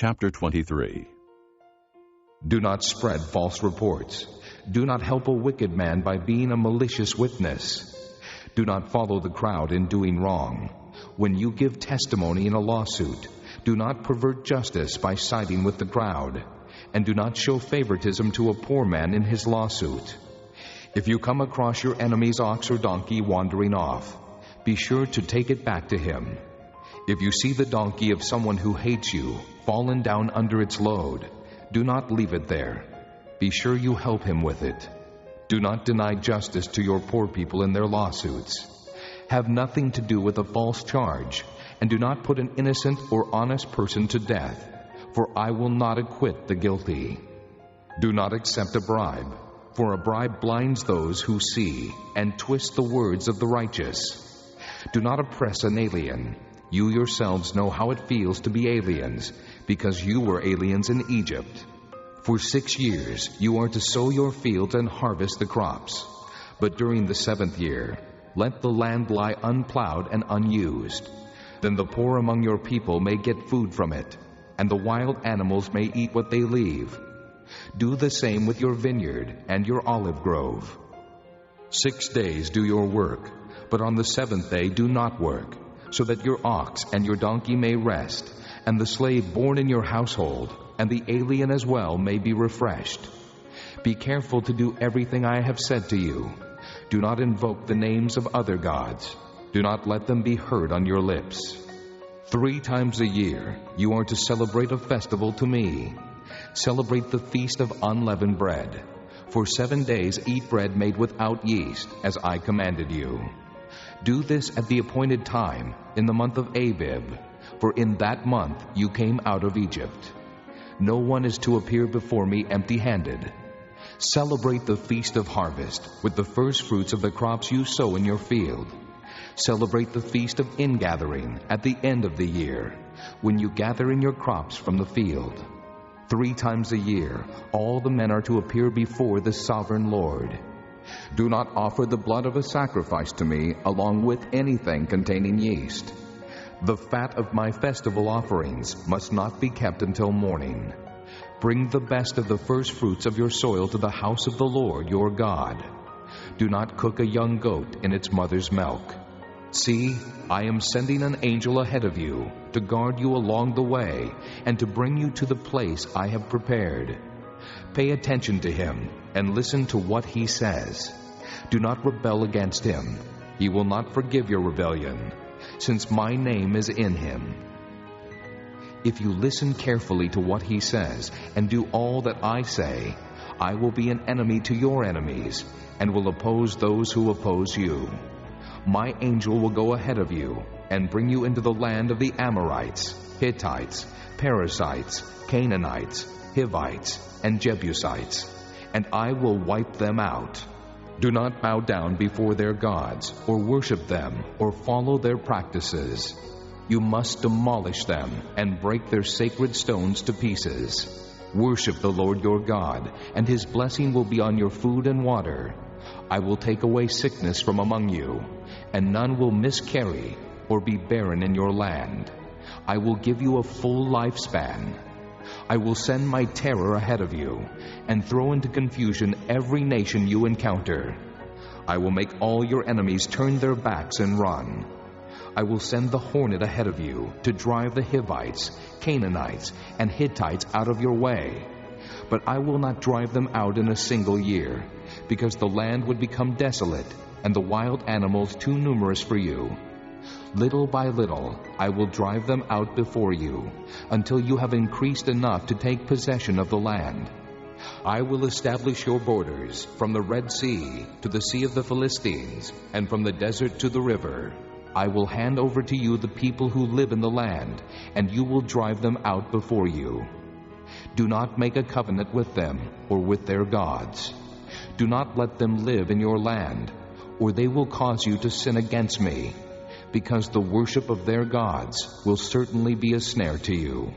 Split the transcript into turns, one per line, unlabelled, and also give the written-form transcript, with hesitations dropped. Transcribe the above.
Chapter 23.
Do not spread false reports. Do not help a wicked man by being a malicious witness. Do not follow the crowd in doing wrong. When you give testimony in a lawsuit, do not pervert justice by siding with the crowd, and do not show favoritism to a poor man in his lawsuit. If you come across your enemy's ox or donkey wandering off, be sure to take it back to him. If you see the donkey of someone who hates you fallen down under its load, do not leave it there. Be sure you help him with it. Do not deny justice to your poor people in their lawsuits. Have nothing to do with a false charge, and do not put an innocent or honest person to death, for I will not acquit the guilty. Do not accept a bribe, for a bribe blinds those who see and twists the words of the righteous. Do not oppress an alien. You yourselves know how it feels to be aliens, because you were aliens in Egypt. For 6 years you are to sow your fields and harvest the crops. But during the 7th year, let the land lie unplowed and unused. Then the poor among your people may get food from it, and the wild animals may eat what they leave. Do the same with your vineyard and your olive grove. 6 days do your work, but on the 7th day do not work, so that your ox and your donkey may rest, and the slave born in your household, and the alien as well, may be refreshed. Be careful to do everything I have said to you. Do not invoke the names of other gods. Do not let them be heard on your lips. 3 times a year you are to celebrate a festival to me. Celebrate the Feast of Unleavened Bread. For 7 days eat bread made without yeast, as I commanded you. Do this at the appointed time, in the month of Abib, for in that month you came out of Egypt. No one is to appear before me empty-handed. Celebrate the Feast of Harvest with the first fruits of the crops you sow in your field. Celebrate the Feast of Ingathering at the end of the year, when you gather in your crops from the field. 3 times a year all the men are to appear before the Sovereign Lord. Do not offer the blood of a sacrifice to me along with anything containing yeast. The fat of my festival offerings must not be kept until morning. Bring the best of the first fruits of your soil to the house of the Lord your God. Do not cook a young goat in its mother's milk. See, I am sending an angel ahead of you to guard you along the way and to bring you to the place I have prepared. Pay attention to him and listen to what he says. Do not rebel against him. He will not forgive your rebellion, since my name is in him. If you listen carefully to what he says and do all that I say, I will be an enemy to your enemies and will oppose those who oppose you. My angel will go ahead of you and bring you into the land of the Amorites, Hittites, Perizzites, Canaanites, Hivites, and Jebusites, and I will wipe them out. Do not bow down before their gods, or worship them, or follow their practices. You must demolish them and break their sacred stones to pieces. Worship the Lord your God, and his blessing will be on your food and water. I will take away sickness from among you, and none will miscarry or be barren in your land. I will give you a full lifespan. I will send my terror ahead of you and throw into confusion every nation you encounter. I will make all your enemies turn their backs and run. I will send the hornet ahead of you to drive the Hivites, Canaanites, and Hittites out of your way. But I will not drive them out in a single year, because the land would become desolate and the wild animals too numerous for you. Little by little, I will drive them out before you, until you have increased enough to take possession of the land. I will establish your borders from the Red Sea to the Sea of the Philistines, and from the desert to the river. I will hand over to you the people who live in the land, and you will drive them out before you. Do not make a covenant with them or with their gods. Do not let them live in your land, or they will cause you to sin against me, because the worship of their gods will certainly be a snare to you.